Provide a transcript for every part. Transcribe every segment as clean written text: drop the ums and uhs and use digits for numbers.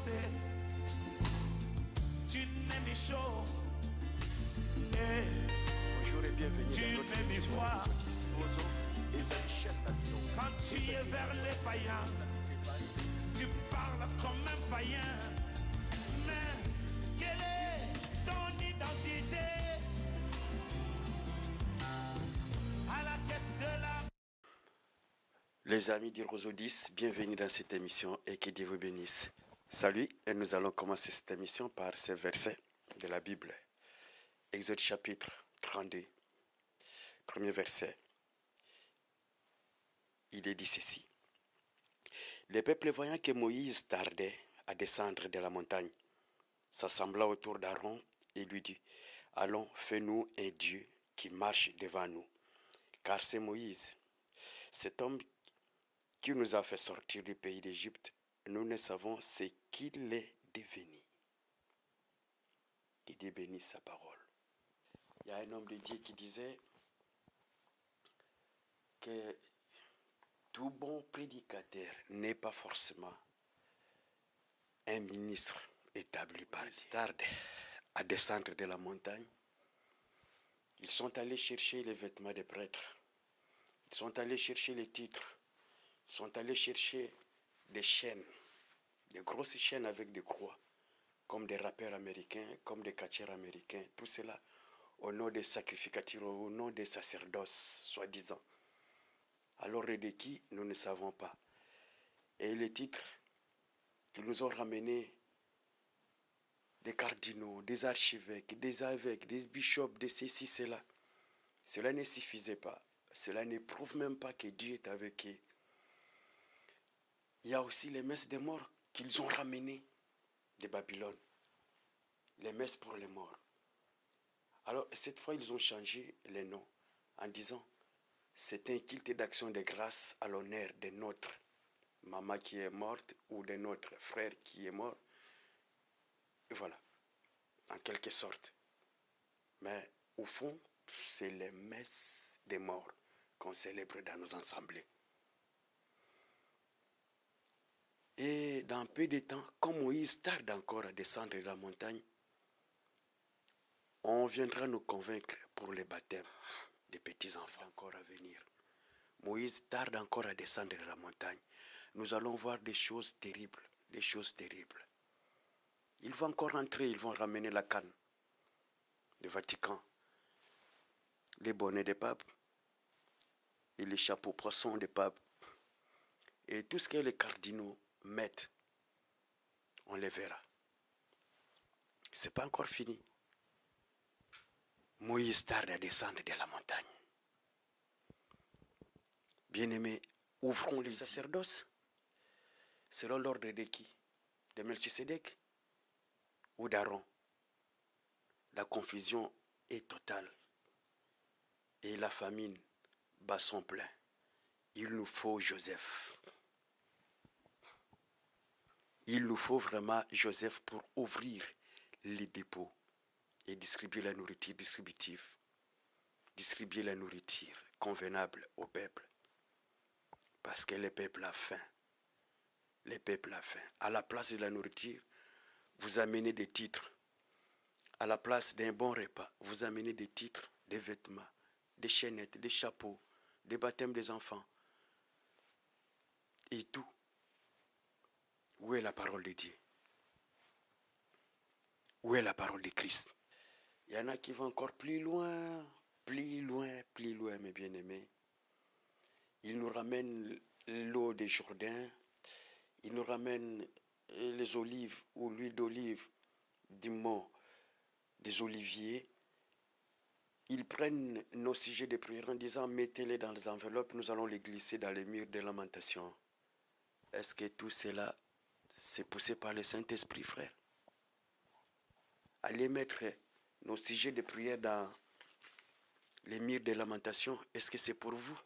commencer. Tu n'aimes ni chaud. Et bonjour et bienvenue tu dans notre n'aimes ni émission froid. Quand tu es vers les païens, tu parles comme un païen. Mais quelle est ton identité? À la quête de la... Les amis d'Iroso 10, bienvenue dans cette émission et que Dieu vous bénisse. Salut, et nous allons commencer cette émission par ces versets de la Bible. Exode chapitre 32, premier verset. Il est dit ceci. Les peuples voyant que Moïse tardait à descendre de la montagne, s'assembla autour d'Aaron et lui dit, allons, fais-nous un Dieu qui marche devant nous. Car c'est Moïse, cet homme qui nous a fait sortir du pays d'Égypte, nous ne savons ce qu'il est devenu. Que Dieu bénisse sa parole. Il y a un homme de Dieu qui disait que tout bon prédicateur n'est pas forcément un ministre établi par Dieu. Tarde à descendre de la montagne, ils sont allés chercher les vêtements des prêtres, ils sont allés chercher les titres, ils sont allés chercher des chaînes, des grosses chaînes avec des croix, comme des rappeurs américains, comme des catcheurs américains, tout cela au nom des sacrificateurs, au nom des sacerdoces, soi-disant. Alors de qui, nous ne savons pas. Et les titres qui nous ont ramenés des cardinaux, des archevêques, des évêques, des bishops, de ceci, cela, cela ne suffisait pas. Cela ne prouve même pas que Dieu est avec eux. Il y a aussi les messes des morts qu'ils ont ramenées de Babylone. Les messes pour les morts. Alors, cette fois, ils ont changé les noms en disant c'est un culte d'action de grâce à l'honneur de notre maman qui est morte ou de notre frère qui est mort. Et voilà, en quelque sorte. Mais au fond, c'est les messes des morts qu'on célèbre dans nos assemblées. Et dans peu de temps, comme Moïse tarde encore à descendre de la montagne, on viendra nous convaincre pour les baptêmes des petits-enfants encore à venir. Moïse tarde encore à descendre de la montagne. Nous allons voir des choses terribles, des choses terribles. Ils vont encore entrer, ils vont ramener la canne du Vatican, les bonnets des papes et les chapeaux poissons des papes. Et tout ce que les cardinaux mettent, on les verra. Ce n'est pas encore fini. Moïse tarde à descendre de la montagne. Bien-aimés, ouvrons les sacerdoces selon l'ordre de qui? De Melchisédek ou d'Aaron? La confusion est totale et la famine bat son plein. Il nous faut Joseph. Il nous faut vraiment Joseph pour ouvrir les dépôts et distribuer la nourriture distributive. Distribuer la nourriture convenable au peuple. Parce que le peuple a faim. Le peuple a faim. À la place de la nourriture, vous amenez des titres. À la place d'un bon repas, vous amenez des titres, des vêtements, des chaînettes, des chapeaux, des baptêmes des enfants. Et tout. Où est la parole de Dieu? Où est la parole de Christ? Il y en a qui vont encore plus loin, mes bien-aimés. Ils nous ramènent l'eau des Jourdains, ils nous ramènent les olives ou l'huile d'olive du mont des oliviers. Ils prennent nos sujets de prière en disant mettez-les dans les enveloppes, nous allons les glisser dans les murs de lamentation. Est-ce que tout cela c'est poussé par le Saint-Esprit, frère? Allez mettre nos sujets de prière dans les murs de lamentation, est-ce que c'est pour vous?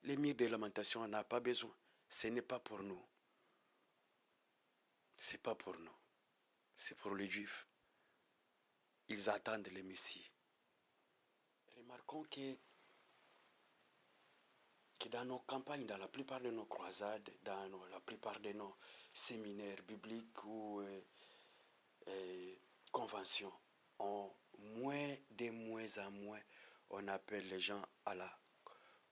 Les murs de lamentation, on n'a pas besoin. Ce n'est pas pour nous. Ce n'est pas pour nous. C'est pour les Juifs. Ils attendent le Messie. Remarquons que que dans nos campagnes, dans la plupart de nos croisades, la plupart de nos séminaires bibliques ou conventions, de moins en moins, on appelle les gens à la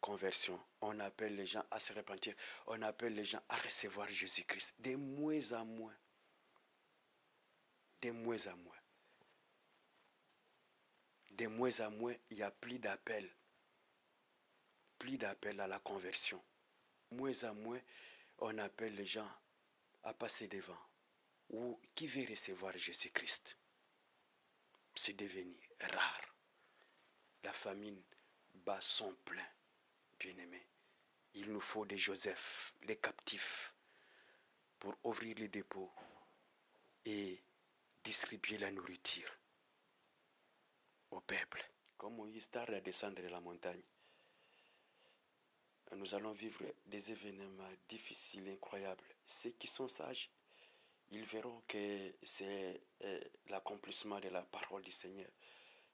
conversion, on appelle les gens à se repentir, on appelle les gens à recevoir Jésus-Christ. De moins en moins. De moins en moins. De moins en moins, il n'y a plus d'appel. Plus d'appel à la conversion. De moins en moins, on appelle les gens à passer devant. Ou qui veut recevoir Jésus-Christ. C'est devenu rare. La famine bat son plein, bien-aimés. Il nous faut des Joseph, des captifs, pour ouvrir les dépôts et distribuer la nourriture au peuple. Comme Moïse tarde à descendre de la montagne, nous allons vivre des événements difficiles, incroyables. Ceux qui sont sages, ils verront que c'est l'accomplissement de la parole du Seigneur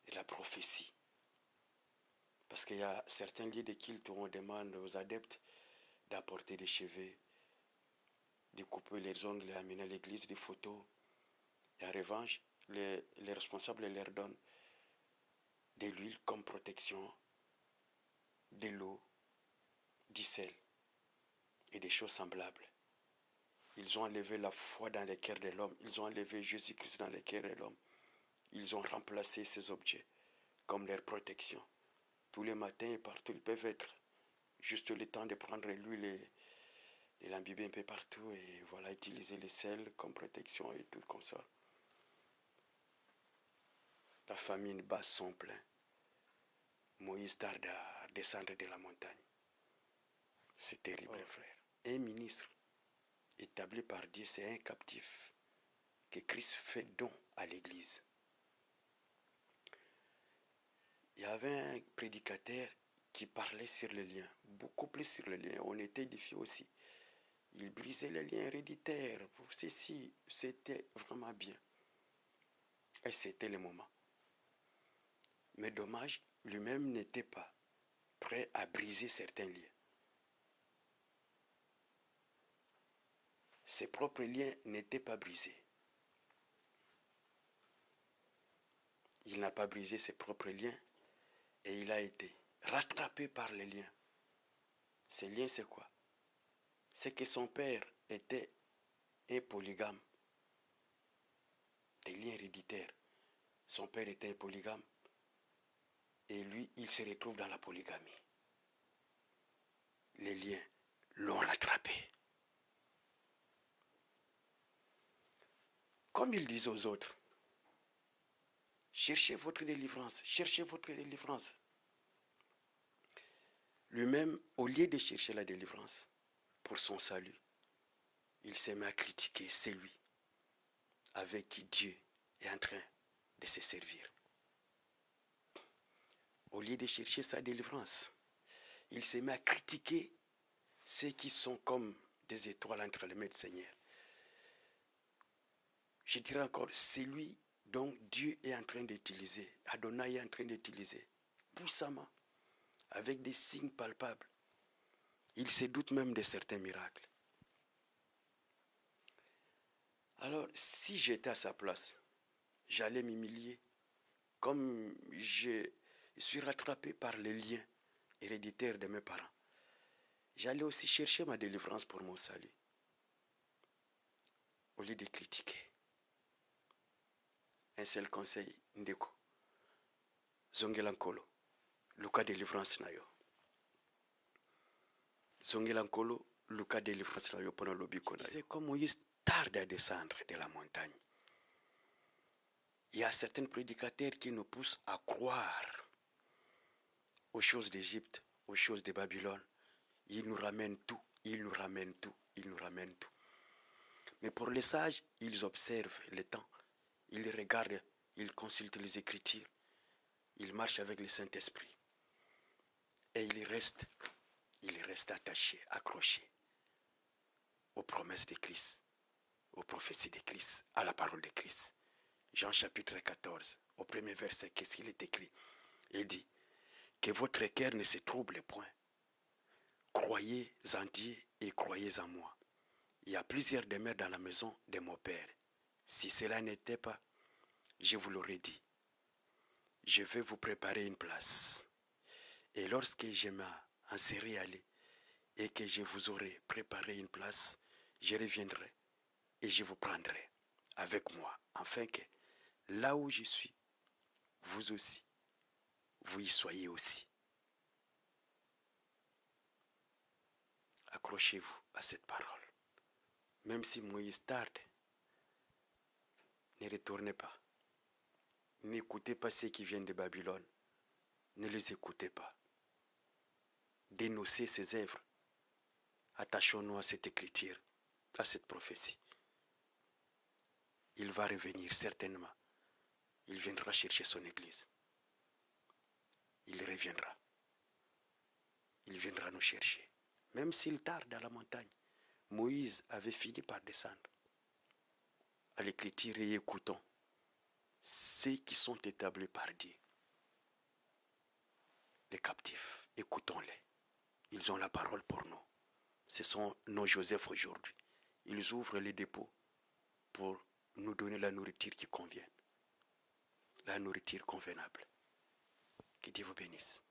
et la prophétie. Parce qu'il y a certains lieux de culte où on demande aux adeptes d'apporter des cheveux, de couper les ongles et amener à l'église des photos. Et en revanche, les responsables leur donnent de l'huile comme protection, de l'eau, du sel et des choses semblables. Ils ont enlevé la foi dans les cœurs de l'homme. Ils ont enlevé Jésus-Christ dans les cœurs de l'homme. Ils ont remplacé ces objets comme leur protection. Tous les matins et partout, ils peuvent être juste le temps de prendre l'huile et l'imbiber un peu partout et voilà, utiliser le sel comme protection et tout comme ça. La famine bat son plein. Moïse tarde à descendre de la montagne. C'est terrible, frère. Un ministre établi par Dieu, c'est un captif que Christ fait don à l'église. Il y avait un prédicateur qui parlait sur le lien, beaucoup plus sur le lien. On était édifiés aussi. Il brisait les liens héréditaires. Pour ceci, c'était vraiment bien. Et c'était le moment. Mais dommage, lui-même n'était pas prêt à briser certains liens. Ses propres liens n'étaient pas brisés. Il n'a pas brisé ses propres liens et il a été rattrapé par les liens. Ces liens, c'est quoi? C'est que son père était un polygame. Des liens héréditaires. Son père était un polygame et lui, il se retrouve dans la polygamie. Les liens l'ont rattrapé. Comme il disait aux autres, cherchez votre délivrance, cherchez votre délivrance. Lui-même, au lieu de chercher la délivrance pour son salut, il s'est mis à critiquer celui avec qui Dieu est en train de se servir. Au lieu de chercher sa délivrance, il s'est mis à critiquer ceux qui sont comme des étoiles entre les mains du Seigneur. Je dirais encore, c'est lui dont Dieu est en train d'utiliser, Adonai est en train d'utiliser puissamment, avec des signes palpables. Il se doute même de certains miracles. Alors, si j'étais à sa place, j'allais m'humilier, comme je suis rattrapé par les liens héréditaires de mes parents. J'allais aussi chercher ma délivrance pour mon salut, au lieu de critiquer. Un seul conseil, ndeko. Zongelankolo, luka délivrance na yo. Zongelankolo, luka délivrance na yo pendant l'obiko na yo. C'est comme Moïse tarde à descendre de la montagne. Il y a certains prédicateurs qui nous poussent à croire aux choses d'Égypte, aux choses de Babylone. Ils nous ramènent tout, ils nous ramènent tout, ils nous ramènent tout. Mais pour les sages, ils observent le temps. Ils regardent, ils consultent les Écritures, ils marchent avec le Saint-Esprit. Et ils restent attachés, accrochés aux promesses de Christ, aux prophéties de Christ, à la parole de Christ. Jean chapitre 14, au premier verset, qu'est-ce qu'il est écrit? Il dit, que votre cœur ne se trouble point. croyez en Dieu et croyez en moi. Il y a plusieurs demeures dans la maison de mon Père. Si cela n'était pas, je vous l'aurais dit. Je vais vous préparer une place. Et lorsque je m'en serai allé et que je vous aurai préparé une place, je reviendrai et je vous prendrai avec moi, afin que là où je suis, vous aussi, vous y soyez aussi. Accrochez-vous à cette parole. Même si Moïse tarde, ne retournez pas. N'écoutez pas ceux qui viennent de Babylone. Ne les écoutez pas. Dénoncez ses œuvres. Attachons-nous à cette écriture, à cette prophétie. Il va revenir certainement. Il viendra chercher son église. Il reviendra. Il viendra nous chercher. Même s'il tarde à la montagne. Moïse avait fini par descendre. À l'écriture et écoutons ceux qui sont établis par Dieu. Les captifs, écoutons-les. Ils ont la parole pour nous. Ce sont nos Joseph aujourd'hui. Ils ouvrent les dépôts pour nous donner la nourriture qui convient. La nourriture convenable. Que Dieu vous bénisse.